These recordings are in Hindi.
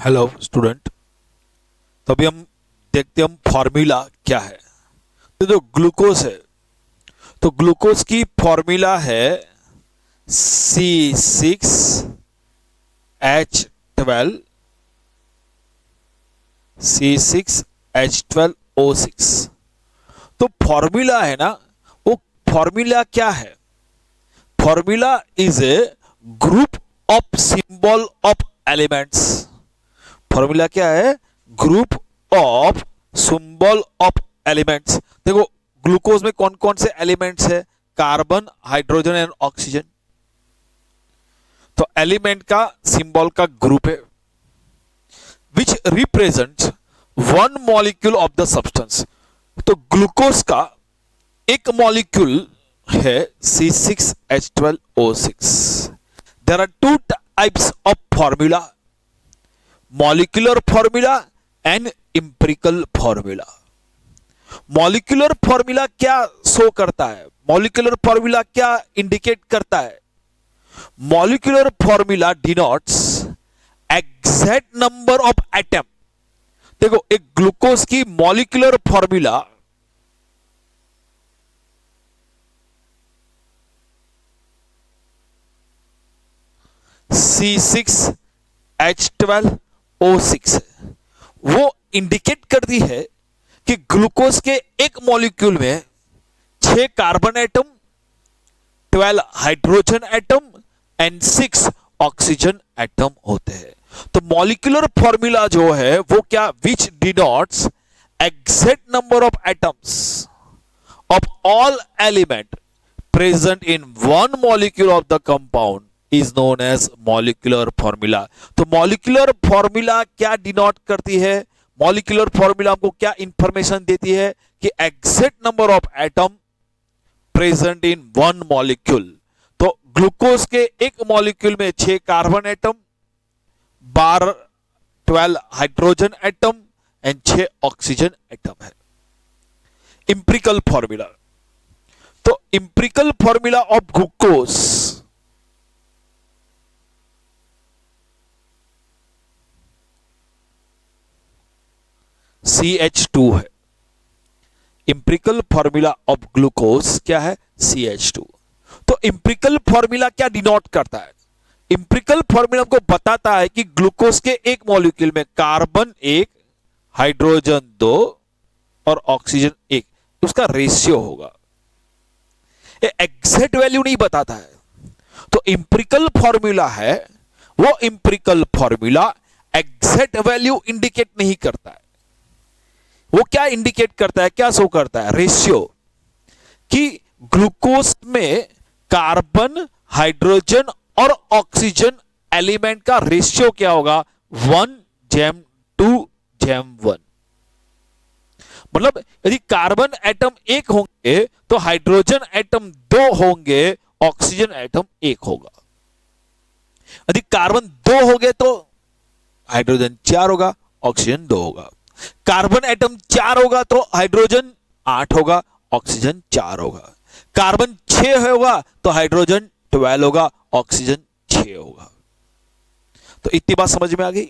Hello student. तो अभी हम देखते हैं हम फॉर्मूला क्या है। तो जो ग्लूकोज है, तो ग्लूकोज की फॉर्मूला है C6H12 C6H12O6। तो फॉर्मूला है ना, वो फॉर्मूला क्या है? Formula is a group of symbol of elements. Formula क्या है? Group of symbol of elements. देखो ग्लूकोज में कौन कौन से एलिमेंट्स है? Carbon, hydrogen and oxygen. तो एलिमेंट का सिंबल का ग्रुप है which represents one molecule of the substance. तो ग्लूकोज का एक मॉलिक्यूल है C6H12O6। There are two types of formula, molecular formula and empirical formula. Molecular formula क्या शो करता है? मॉलिक्यूलर फॉर्मूला क्या इंडिकेट करता है? Molecular formula denotes exact number of atom. देखो एक ग्लूकोज की मॉलिक्यूलर फॉर्मूला C6H12O6 है, वो इंडिकेट करती है कि ग्लूकोज के एक मॉलिक्यूल में 6 carbon atom, 12 hydrogen atom and 6 oxygen atom होते हैं। तो मॉलिक्यूलर फॉर्मूला जो है वो क्या? Which denotes exact number of atoms of all element present in one molecule of the compound is known as molecular formula. तो मॉलिक्यूलर फॉर्मूला क्या डिनोट करती है? मॉलिक्यूलर फॉर्मूला हमको क्या इंफॉर्मेशन देती है? कि exact number of atom present in one molecule. तो ग्लूकोज के एक मॉलिक्यूल में 6 carbon atom, 12 hydrogen atom and 6 oxygen atom है। इंपेरिकल फॉर्मूला, तो empirical formula of glucose CH2 है। इंपेरिकल फॉर्मूला ऑफ ग्लूकोज क्या है? CH2। तो इंपेरिकल फॉर्मूला क्या डिनोट करता है? इंपेरिकल फॉर्मूला हमको बताता है कि ग्लूकोज के एक मॉलिक्यूल में कार्बन 1, हाइड्रोजन 2 और ऑक्सीजन 1, उसका रेशियो होगा। एग्जैक्ट वैल्यू नहीं बताता है। तो इंपेरिकल फॉर्मूला है, वो empirical formula exact value indicate नहीं करता है। वो क्या इंडिकेट करता है? क्या शो करता है? रेशियो। कि ग्लूकोज में कार्बन, हाइड्रोजन और ऑक्सीजन एलिमेंट का रेशियो क्या होगा? 1:2:1। मतलब यदि कार्बन एटम 1 होंगे तो हाइड्रोजन एटम 2 होंगे, ऑक्सीजन एटम 1 होगा। यदि कार्बन 2 हो गए तो हाइड्रोजन 4 होगा, ऑक्सीजन 2 होगा। कार्बन एटम 4 होगा तो हाइड्रोजन 8 होगा, ऑक्सीजन 4 होगा। कार्बन 6 होगा तो हाइड्रोजन 12 होगा, ऑक्सीजन 6 होगा। तो इतनी बात समझ में आ गई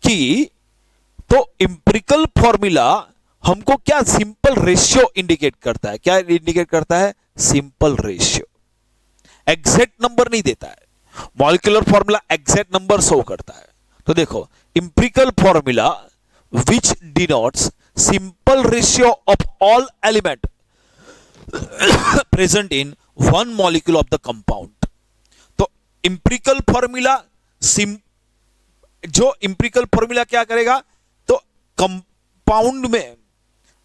कि तो इंपेरिकल फॉर्मूला हमको क्या? सिंपल रेशियो इंडिकेट करता है। क्या इंडिकेट करता है? Simple ratio. एग्जैक्ट नंबर नहीं देता है। Molecular formula exact number show करता है। तो देखो empirical formula which denotes simple ratio of all element present in one molecule of the compound। तो इंपेरिकल फॉर्मूला जो इंपेरिकल फॉर्मूला क्या करेगा? तो कंपाउंड में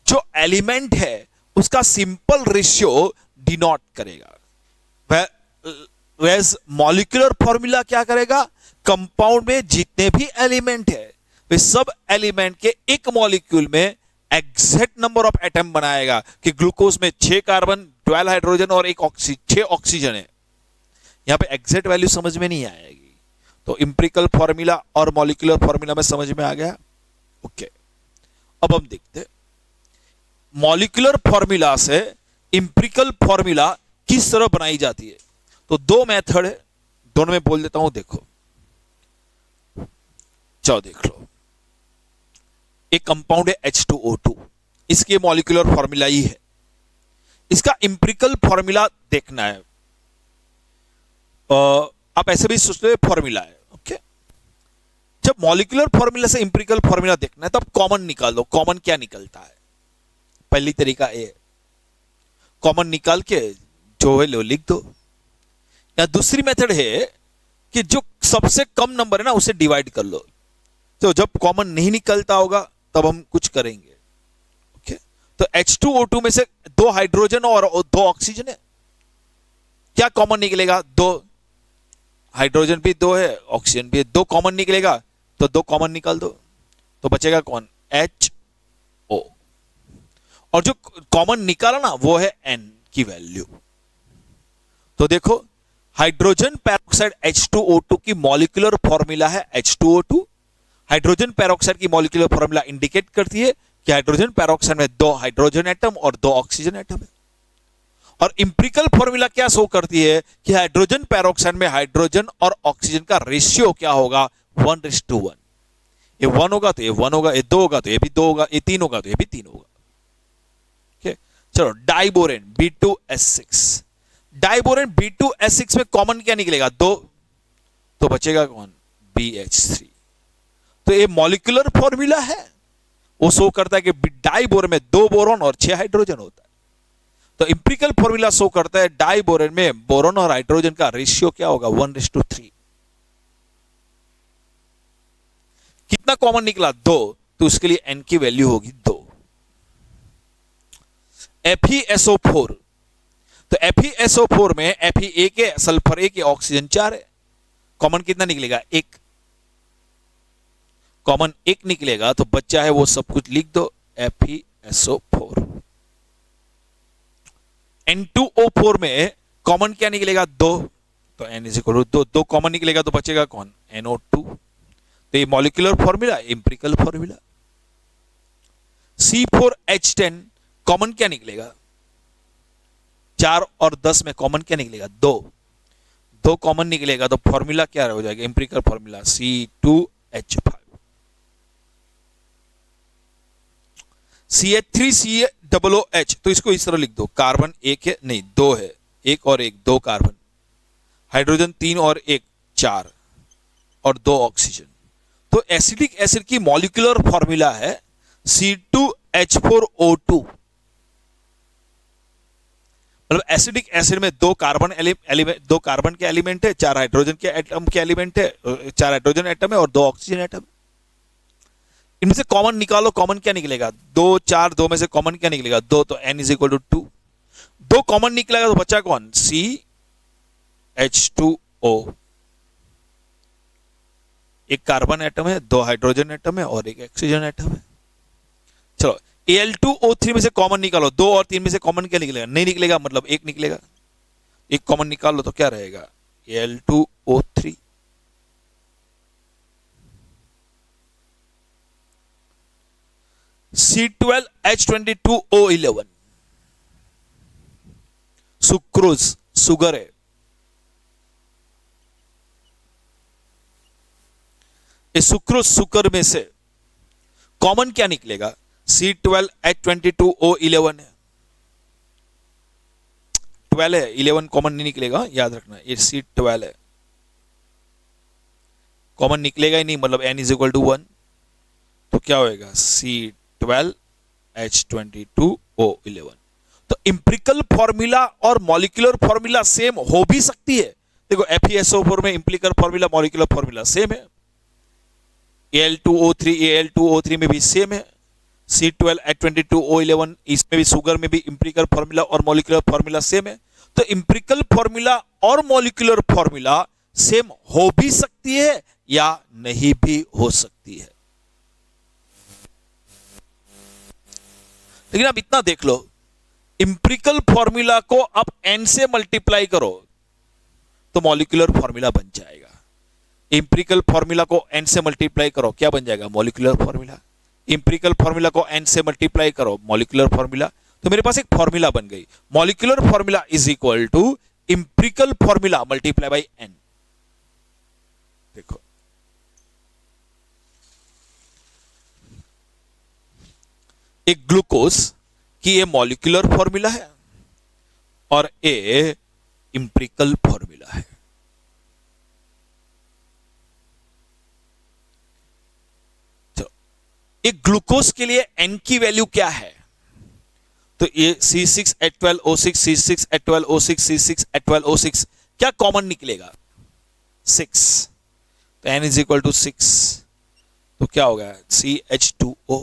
जो एलिमेंट है उसका सिंपल रेशियो डिनोट करेगा। वैस मॉलिक्यूलर फॉर्मूला क्या करेगा? कंपाउंड में जितने भी एलिमेंट है वे सब एलिमेंट के एक मॉलिक्यूल में एग्जैक्ट नंबर ऑफ एटम बनाएगा। कि ग्लूकोज में 6 कार्बन, 12 हाइड्रोजन और 6 ऑक्सीजन है। यहां पे एग्जैक्ट वैल्यू समझ में नहीं आएगी। तो इंपेरिकल फॉर्मूला और मॉलिक्यूलर फॉर्मूला में समझ में आ गया? ओके। अब हम देखते हैं मॉलिक्यूलर फॉर्मूला से इंपेरिकल फॉर्मूला किस तरह बनाई जाती है। तो 2 मेथड है, दोनों में बोल देता हूं। देखो चलो देख लो, एक कंपाउंड है H2O2, इसके मॉलिक्यूलर फॉर्मूला ही है, इसका इंपेरिकल फॉर्मूला देखना है। आप ऐसे भी सोच लो फॉर्मूला है, ओके। जब मॉलिक्यूलर फॉर्मूला से इंपेरिकल फॉर्मूला देखना है तब कॉमन निकाल दो। कॉमन क्या निकलता है? पहली तरीका ए, कॉमन निकाल के जो है लो लिख दो। या दूसरी मेथड है कि जो सबसे कम नंबर है ना उसे डिवाइड कर लो। तो जब कॉमन नहीं निकलता होगा तब हम कुछ करेंगे, ओके। तो H2O2 में से 2 हाइड्रोजन और 2 ऑक्सीजन है, क्या कॉमन निकलेगा? 2। हाइड्रोजन भी 2 है, ऑक्सीजन भी 2 कॉमन निकलेगा, तो 2 कॉमन निकाल दो, तो बचेगा कौन? HO। और जो कॉमन निकाला ना वो है N की वैल्यू। तो देखो, हाइड्रोजन पेरोक्साइड H2O2 की मॉलिक्यूलर फॉर्मूला है H2O2। हाइड्रोजन पेरोक्साइड की मॉलिक्यूलर फॉर्मूला इंडिकेट करती है कि हाइड्रोजन पेरोक्साइड में 2 हाइड्रोजन एटम और 2 ऑक्सीजन एटम है। और इंपेरिकल फॉर्मूला क्या शो करती है कि हाइड्रोजन पेरोक्साइड में हाइड्रोजन और ऑक्सीजन का रेशियो क्या होगा? 1:1। ये 1 होगा तो ये 1 होगा, ये 2 होगा तो ये भी 2 होगा, ये 3 होगा तो ये भी 3 होगा। चलो, डाइबोरेन B2S6, डाइबोरेन B2S6 में कॉमन क्या निकलेगा? 2, तो बचेगा कौन? BH3। तो ये मॉलिक्यूलर फॉर्मूला है, वो शो करता है कि डाइबोरेन में 2 बोरॉन और 6 हाइड्रोजन होता है। तो इंपेरिकल फॉर्मूला शो करता है डाइबोरेन में बोरॉन और हाइड्रोजन का रेशियो क्या होगा? 1:3। कितना कॉमन निकला? 2, तो उसके लिए N की वैल्यू होगी 2। FeSO4, तो FeSO4 में Fe एक है, सल्फर एक है, ऑक्सीजन 4 है। कॉमन कितना निकलेगा? 1। कॉमन 1 निकलेगा तो बच्चा है वो सब कुछ लिख दो, FeSO4। N2O4 में कॉमन क्या निकलेगा? 2, तो N = 2। 2 कॉमन निकलेगा तो बचेगा कौन? NO2। तो ये molecular formula, empirical formula. C4H10 common क्या निकलेगा? 4 और 10 में कॉमन क्या निकलेगा? 2। 2 कॉमन निकलेगा तो फॉर्मूला क्या हो जाएगा? Empirical formula C2H5। CH3COOH, तो इसको इस तरह लिख दो, कार्बन 1 है, नहीं 2 है, 1 और 1 2 कार्बन, हाइड्रोजन 3 और 1 4 और 2 ऑक्सीजन। तो एसिडिक एसिड की मॉलिक्यूलर फॉर्मूला है C2H4O2। मतलब एसिडिक एसिड में 2 कार्बन के एलिमेंट है, 4 हाइड्रोजन के एटम के एलिमेंट है, 4 हाइड्रोजन एटम है और 2 ऑक्सीजन एटम। इनमें से कॉमन निकालो, कॉमन क्या निकलेगा? 2 4 2 में से कॉमन क्या निकलेगा? 2, तो N = 2। 2 कॉमन निकलेगा तो बचा कौन? CH2O। एक कार्बन एटम है, 2 हाइड्रोजन एटम है और 1 ऑक्सीजन एटम है। चलो, Al2O3 में से कॉमन निकालो, 2 और 3 में से कॉमन क्या निकलेगा? नहीं निकलेगा, मतलब 1 निकलेगा। 1 कॉमन निकाल लो तो क्या रहेगा? Al2O3। C12H22O11 सुक्रोज, सुगर है। इस सुक्रोज सुगर में से कॉमन क्या निकलेगा? C12H22O11 है। 12 है, 11 कॉमन नहीं निकलेगा, याद रखना। ये C12 है, कॉमन निकलेगा ही नहीं, मतलब N = 1। तो क्या होएगा? C12H22O11। तो इंपेरिकल फॉर्मूला और मॉलिक्यूलर फॉर्मूला सेम हो भी सकती है। देखो, FeSO4 में empirical formula molecular formula same है, Al2O3 में भी सेम है, C12H22O11 इसमें भी, शुगर में भी इंपेरिकल फॉर्मूला और मॉलिक्यूलर फॉर्मूला सेम है। तो इंपेरिकल फॉर्मूला और मॉलिक्यूलर फॉर्मूला सेम हो भी सकती है या नहीं भी हो सकती है। लेकिन अब इतना देख लो, इंपेरिकल फॉर्मूला को अब N से मल्टीप्लाई करो तो मॉलिक्यूलर फॉर्मूला बन जाएगा। इंपेरिकल फॉर्मूला को N से मल्टीप्लाई करो, क्या बन जाएगा? Molecular formula. इंपेरिकल फॉर्मूला को N से मल्टीप्लाई करो, मॉलिक्यूलर फॉर्मूला। तो मेरे पास एक फॉर्मूला बन गई, molecular formula = empirical formula multiply by N। देखो, एक ग्लूकोज की ये मॉलिक्यूलर फॉर्मूला है और ए इंपेरिकल फॉर्मूला है। चलो, एक ग्लूकोज के लिए एन की वैल्यू क्या है? तो ये C6H12O6, C6H12O6, C6H12O6, क्या कॉमन निकलेगा? 6। तो n इज इक्वल टू 6, तो क्या होगा? CH2O।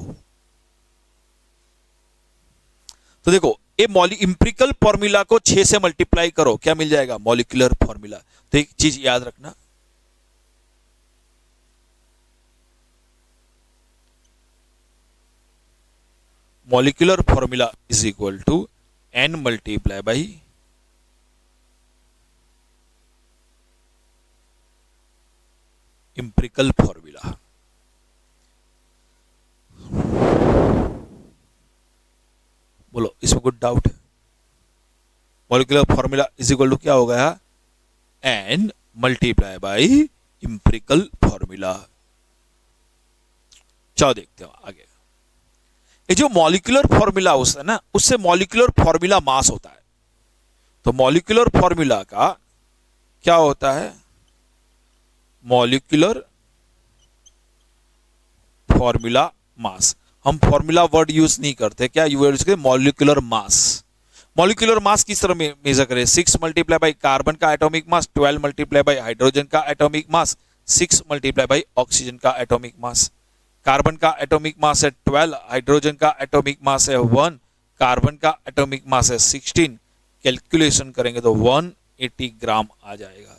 तो देखो, ये इंपेरिकल फॉर्मूला को 6 से मल्टीप्लाई करो, क्या मिल जाएगा? Molecular formula. तो एक चीज याद रखना, molecular formula is equal to n multiply by empirical formula. बोलो, इसमें कुछ डाउट है? Molecular formula is equal to क्या हो गया? n multiply by empirical formula. चलो देखते हैं आगे। ये जो मॉलिक्यूलर फॉर्मूला है ना, उससे मॉलिक्यूलर फॉर्मूला मास होता है। तो मॉलिक्यूलर फॉर्मूला का क्या होता है? मॉलिक्यूलर फॉर्मूला मास। हम फॉर्मूला वर्ड यूज नहीं करते, क्या यूज करते? Molecular mass. मॉलिक्यूलर मास किस तरह मेजर करें? 6 मल्टीप्लाई बाई कार्बन का atomic mass, 12 multiply by hydrogen का atomic mass, 6 multiply by oxygen का एटॉमिक मास। कार्बन का एटॉमिक मास है 12, हाइड्रोजन का एटॉमिक मास है 1, कार्बन का एटॉमिक मास है 16। कैलकुलेशन करेंगे तो 180 ग्राम आ जाएगा।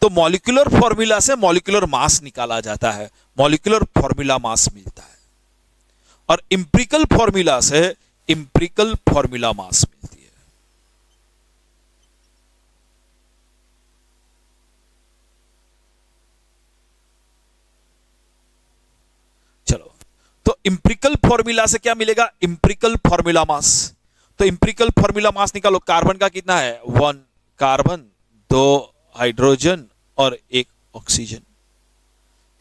तो मॉलिक्यूलर फॉर्मूला से मॉलिक्यूलर मास निकाला जाता है, मॉलिक्यूलर फॉर्मूला मास मिलता है। और इंपेरिकल फॉर्मूला से इंपेरिकल फॉर्मूला मास मिलती है। चलो, तो इंपेरिकल फॉर्मूला से क्या मिलेगा? Empirical formula mass. तो इंपेरिकल फॉर्मूला मास निकालो। कार्बन का कितना है? 1 कार्बन, 2 हाइड्रोजन और 1 ऑक्सीजन।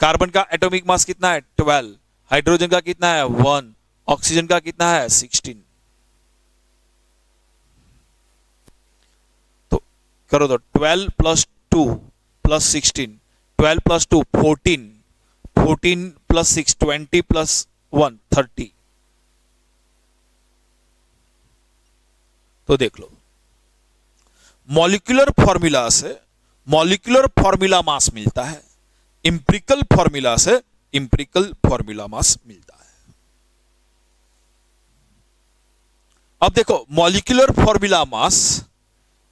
कार्बन का एटॉमिक मास कितना है? 12, हाइड्रोजन का कितना है? 1, ऑक्सीजन का कितना है? 16। तो करो तो 12 plus 2 plus 16, 12 plus 2 14, 14 plus 6 20 plus 1 30। तो देख लो, मॉलिक्यूलर फॉर्मूला से मॉलिक्यूलर फॉर्मूला मास मिलता है, इंपेरिकल फॉर्मूला से इंपेरिकल फॉर्मूला मास मिलता है। अब देखो, मॉलिक्यूलर फॉर्मूला मास,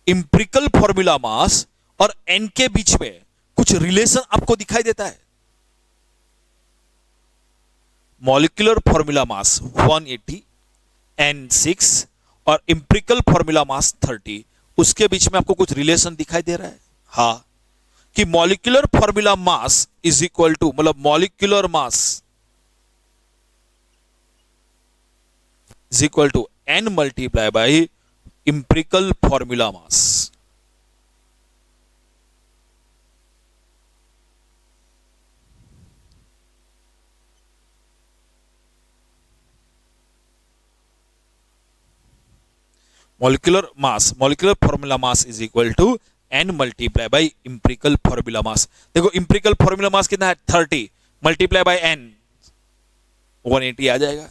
इंपेरिकल फॉर्मूला मास और n के बीच में कुछ रिलेशन आपको दिखाई देता है। मॉलिक्यूलर फॉर्मूला मास 180, n 6 और इंपेरिकल फॉर्मूला मास 30, उसके बीच में आपको कुछ रिलेशन दिखाई दे रहा है? हाँ, कि molecular formula mass is equal to, मतलब molecular mass is equal to n multiply by empirical formula mass. Molecular mass, molecular formula mass is equal to n multiply by empirical formula mass. देखो, इंपेरिकल फॉर्मूला मास कितना है? 30 मल्टीप्लाई बाई n, 180 आ जाएगा।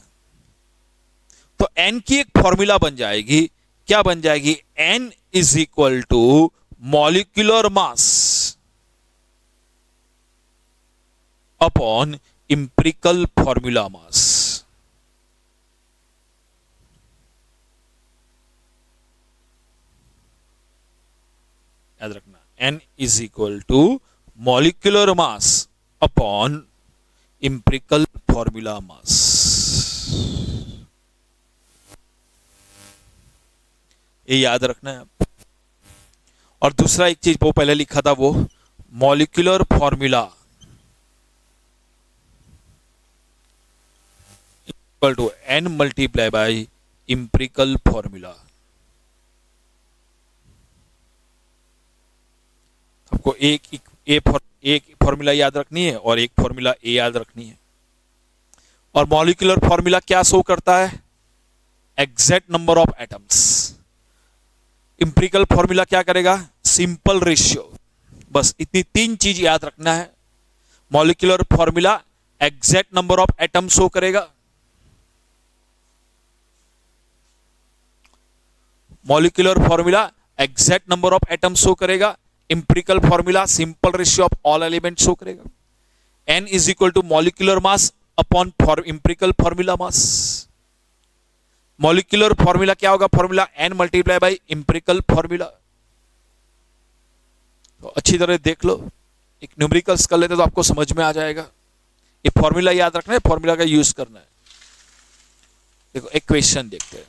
तो n की एक फॉर्मूला बन जाएगी, क्या बन जाएगी? n is equal to molecular mass upon empirical formula mass. याद रखना, n is equal to molecular mass upon empirical formula mass. ये याद रखना है। और दूसरा एक चीज वो पहले लिखा था, वो molecular formula equal to n multiply by empirical formula. आपको एक फॉर्मूला याद रखनी है और एक फॉर्मूला ए याद रखनी है। और मॉलिक्यूलर फॉर्मूला क्या शो करता है? Exact number of atoms. Empirical formula क्या करेगा? Simple ratio. बस इतनी तीन चीज याद रखना है। Molecular formula exact number of atom show करेगा, molecular formula exact number of atom show करेगा, empirical formula simple ratio of all element show करेगा। n is equal to molecular mass upon empirical formula mass. Molecular formula क्या होगा? Formula n multiply by empirical formula. तो अच्छी तरह देख लो, एक न्यूमेरिकल्स कर लेते तो आपको समझ में आ जाएगा। ये फॉर्मूला याद रखना है, फॉर्मूला का यूज करना है। देखो एक क्वेश्चन देखते हैं।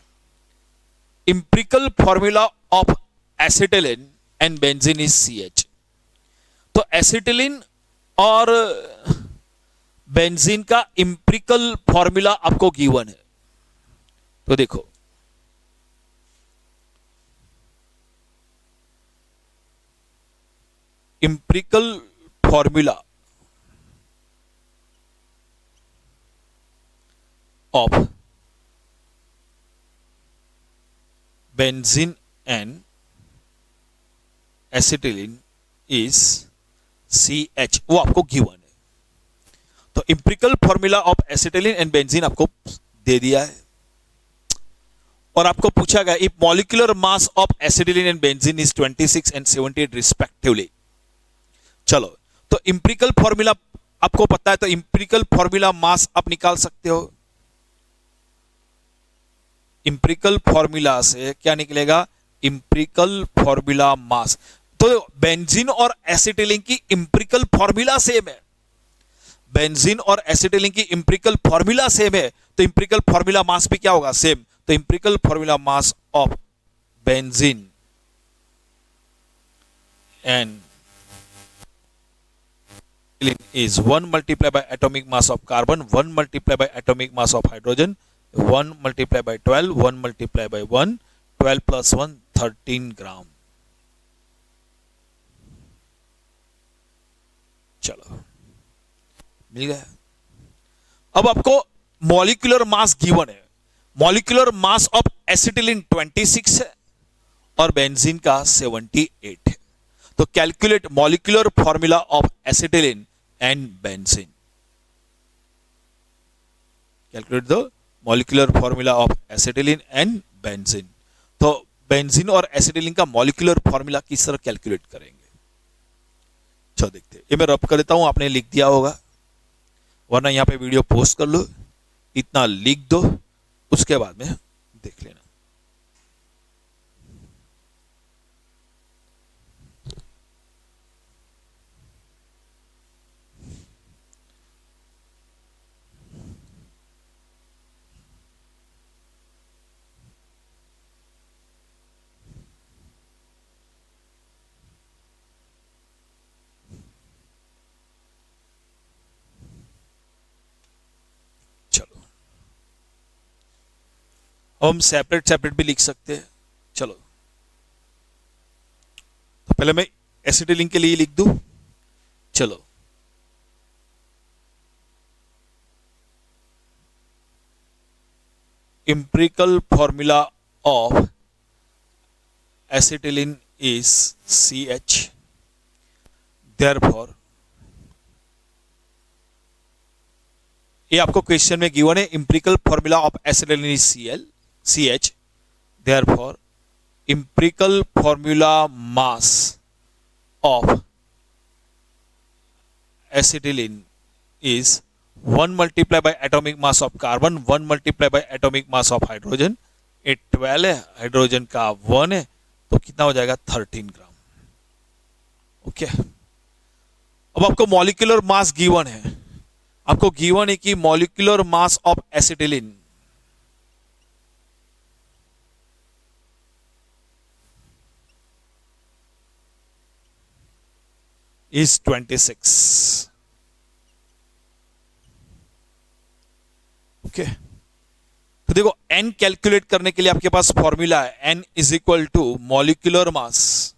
Empirical formula of acetylene and benzene is CH। तो एसिटिलीन और बेंजीन का इंपिरिकल फॉर्मूला आपको गिवन है। तो देखो empirical formula of benzene and acetylene is CH, वो आपको गिवन है। तो empirical formula of acetylene and benzene आपको दे दिया है और आपको पूछा गया if molecular mass of acetylene and benzene is 26 and 78 respectively. चलो, तो इंपिरिकल फॉर्मूला आपको पता है, तो इंपिरिकल फॉर्मूला मास आप निकाल सकते हो। इंपिरिकल फॉर्मूला से क्या निकलेगा? Empirical formula mass. तो बेंजीन और एसिटिलीन की इंपिरिकल फॉर्मूला सेम है, बेंजीन और एसिटिलीन की इंपिरिकल फॉर्मूला सेम है, तो इंपिरिकल फॉर्मूला मास भी क्या होगा? सेम। तो empirical formula mass of benzene and is 1 multiplied by atomic mass of carbon, 1 multiplied by atomic mass of hydrogen, 1 multiplied by 12, 1 multiplied by 1, 12 plus 1, 13 ग्राम। चलो मिल गया। अब आपको मॉलिक्यूलर मास गिवन है। मॉलिक्यूलर मास ऑफ एसिटिलीन 26 है और बेंजीन का 78 है। तो calculate molecular formula of acetylene and benzene. Calculate the molecular formula of acetylene and benzene. तो बेंजीन और एसिटिलीन का मॉलिक्यूलर फॉर्मूला किस तरह कैलकुलेट करेंगे? चलो देखते हैं। ये मैं रब कर देता हूं, आपने लिख दिया होगा, वरना यहां पे वीडियो पोस्ट कर लो, इतना लिख दो, उसके बाद में देख लेना। हम सेपरेट सेपरेट भी लिख सकते हैं। चलो, तो पहले मैं एसिटिलीन के लिए लिख दूं। चलो, empirical formula of acetylene is CH, therefore ये आपको क्वेश्चन में गिवन है। empirical formula of acetylene is CH, therefore empirical formula mass of acetylene is 1 multiplied by atomic mass of carbon, 1 multiplied by atomic mass of hydrogen। ये 12 है, हाइड्रोजन का 1 है, तो कितना हो जाएगा? 13 ग्राम। ओके, अब आपको मॉलिक्यूलर मास गिवन है। आपको गिवन है कि molecular mass of acetylene is 26। Okay, तो देखो n कैलकुलेट करने के लिए आपके पास फॉर्मूला है, n is equal to molecular mass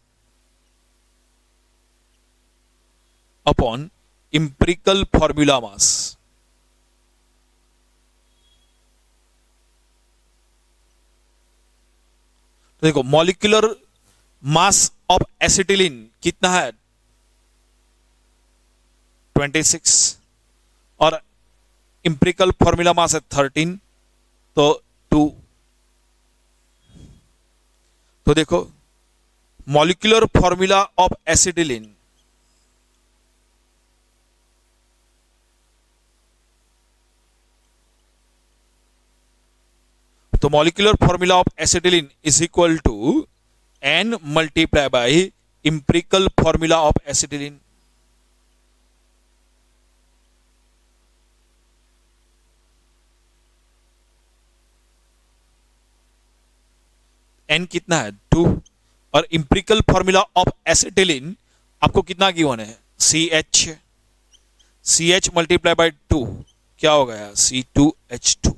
upon empirical formula mass. देखो मॉलिक्यूलर मास ऑफ एसिटिलीन कितना है 26 और इंपेरिकल फॉर्मूला मास है 13 तो 2। तो देखो मॉलिक्यूलर फॉर्मूला ऑफ एसिटिलीन तो molecular formula of acetylene is equal to n multiply by empirical formula of acetylene. n कितना है 2 और इंपेरिकल फॉर्मूला ऑफ एसिटिलीन आपको कितना गिवन है CH मल्टीप्लाई बाय 2 क्या हो गया C2H2।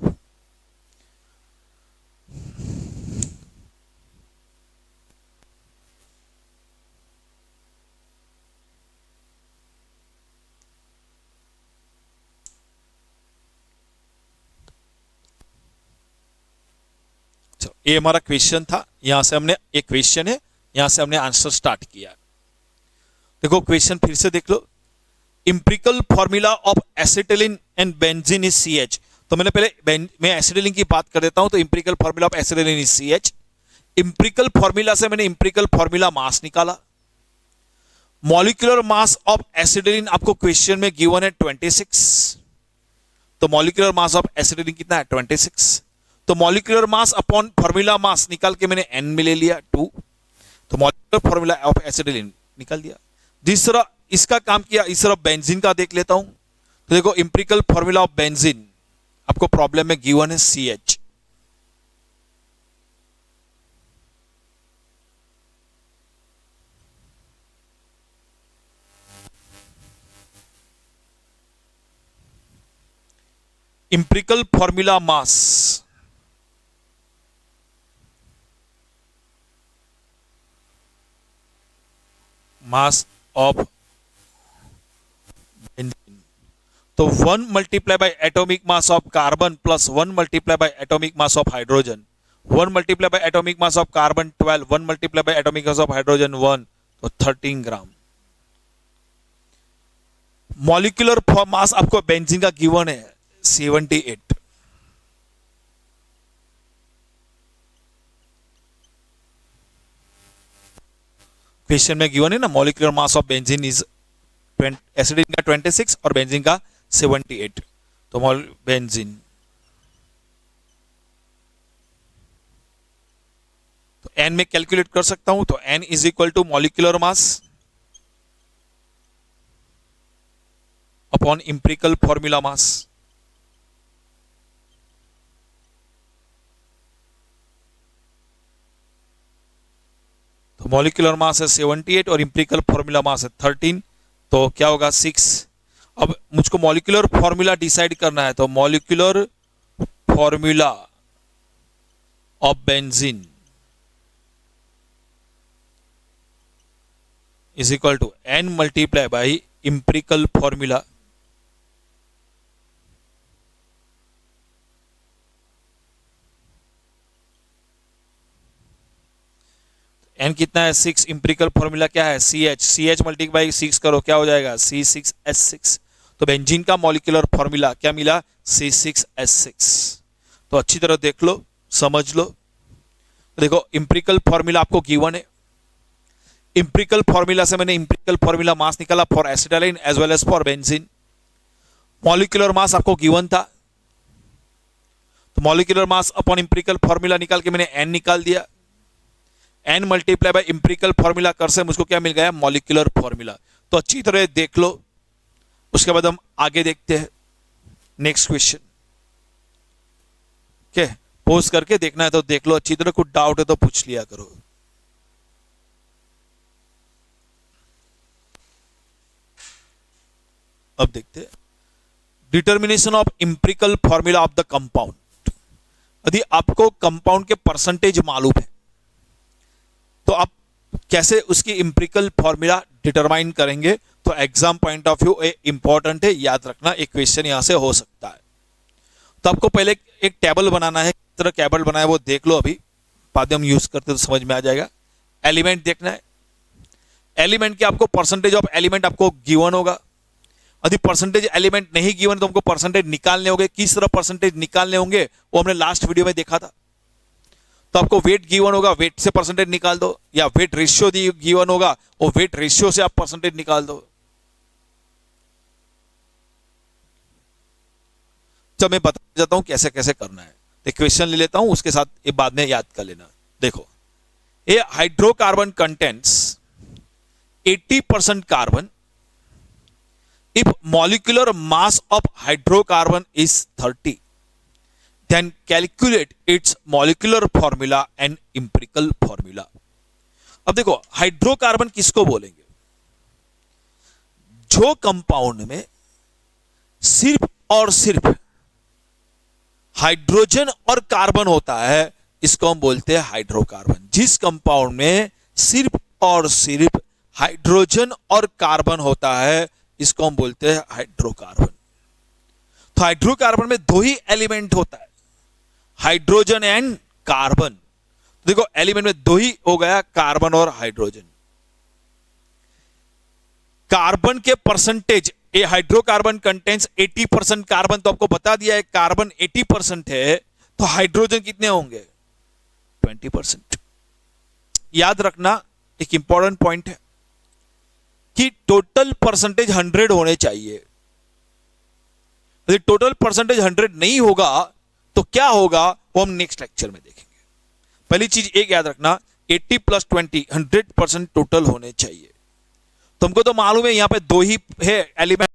ये हमारा क्वेश्चन था, यहां से हमने एक क्वेश्चन है, यहां से हमने आंसर स्टार्ट किया। देखो क्वेश्चन फिर से देख लो। Empirical formula of acetylene and benzene is CH। तो मैंने पहले मैं एसिटिलीन की बात कर देता हूं। तो empirical formula of acetylene is CH। Empirical formula से मैंने इंपेरिकल फॉर्मूला मास निकाला। मॉलिक्यूलर मास ऑफ एसिटिलीन आपको क्वेश्चन में गिवन है 26। तो मॉलिक्यूलर मास ऑफ एसिटिलीन कितना है 26। तो molecular mass upon formula mass निकाल के मैंने n में ले लिया 2। तो मॉलिक्यूलर फॉर्मूला ऑफ एसिटिलीन निकाल दिया। दूसरा इसका काम किया, इस तरफ बेंजीन का देख लेता हूं। तो देखो इंपेरिकल फॉर्मूला ऑफ बेंजीन आपको प्रॉब्लम में गिवन है CH। Empirical formula mass of benzene तो 1 multiply by atomic mass of carbon plus 1 multiply by atomic mass of hydrogen. 1 multiply by atomic mass of carbon 12, 1 multiply by atomic mass of hydrogen 1 तो 13 ग्राम। मॉलिक्यूलर मास आपको बेंजीन का गिवन है 78। क्वेश्चन में गिवन है ना molecular mass of benzene is acetylene का 26 और बेंजीन का 78। तो बेंजीन तो n में कैलकुलेट कर सकता हूं। तो n is equal to molecular mass upon empirical formula mass. तो मॉलिक्यूलर मास है 78 और इंपेरिकल फॉर्मूला मास है 13 तो क्या होगा 6। अब मुझको मॉलिक्यूलर फॉर्मूला डिसाइड करना है। तो molecular formula of benzene is equal to n multiply by empirical formula n कितना है 6। इंपेरिकल फॉर्मूला क्या है CH मल्टीप्लाई बाई 6 करो क्या हो जाएगा C6H6। तो बेंजीन का मॉलिक्यूलर फॉर्मूला क्या मिला C6H6। तो अच्छी तरह देख लो समझ लो। देखो इंपेरिकल फॉर्मूला आपको गिवन है। इंपेरिकल फॉर्मूला से मैंने इंपेरिकल फॉर्मूला मास निकाला for acetylene as well as for benzene. Molecular mass आपको गिवन था तो molecular mass upon empirical formula निकाल के मैंने n निकाल दिया। n multiply by empirical formula कर से मुझको क्या मिल गया मॉलिक्यूलर फॉर्मूला। तो अच्छी तरह देख लो उसके बाद हम आगे देखते हैं नेक्स्ट क्वेश्चन। ओके पोस्ट करके देखना है तो देख लो अच्छी तरह। कुछ डाउट है तो पूछ लिया करो। अब देखते हैं determination of empirical formula of the compound. यदि आपको कंपाउंड के परसेंटेज मालूम है तो आप कैसे उसकी इंपेरिकल फॉर्मूला डिटरमाइन करेंगे। तो exam point of view important है, याद रखना एक क्वेश्चन यहां से हो सकता है। तो आपको पहले एक टेबल बनाना है। किस तरह टेबल बनाया वो देख लो अभी बाद में हम यूज करते तो समझ में आ जाएगा। एलिमेंट देखना है, एलिमेंट के आपको परसेंटेज ऑफ एलिमेंट आपको गिवन होगा। यदि परसेंटेज एलिमेंट नहीं गिवन तो हमको परसेंटेज निकालने होंगे। किस तरह परसेंटेज निकालने होंगे वो हमने लास्ट वीडियो में देखा था। तो आपको वेट गिवन होगा, वेट से परसेंटेज निकाल दो, या वेट रेशियो गिवन होगा, वो वेट रेशियो से आप परसेंटेज निकाल दो। तो मैं बता जाता हूं कैसे कैसे करना है। एक क्वेश्चन ले लेता हूं, उसके साथ ये बाद में याद कर लेना। देखो, ये hydrocarbon contents 80% carbon if molecular mass of hydrocarbon is 30, then calculate its molecular formula and empirical formula। अब देखो, हाइड्रोकार्बन किसको बोलेंगे? जो कंपाउंड में सिर्फ और सिर्फ हाइड्रोजन और कार्बन होता है, इसको हम बोलते हैं हाइड्रोकार्बन। जिस कंपाउंड में सिर्फ और सिर्फ हाइड्रोजन और कार्बन होता है, इसको हम बोलते हैं हाइड्रोकार्बन। तो हाइड्रोकार्बन में दो ही एलिमेंट होता है, हाइड्रोजन एंड कार्बन। देखो, एलिमेंट में दो ही हो गया, कार्बन और हाइड्रोजन। कार्बन के परसेंटेज, ये हाइड्रोकार्बन कंटेन्स 80% कार्बन, तो आपको बता दिया है कार्बन 80% है, तो हाइड्रोजन कितने होंगे? 20%। याद रखना, एक इंपॉर्टेंट पॉइंट है कि टोटल परसेंटेज 100 होने चाहिए। यदि टोटल परसेंटेज 100 नहीं होगा तो क्या होगा, वो हम नेक्स्ट लेक्चर में देखेंगे। पहली चीज एक याद रखना, 80 + 20 100% टोटल होने चाहिए। तुमको तो मालूम है यहां पे दो ही है एलिमेंट,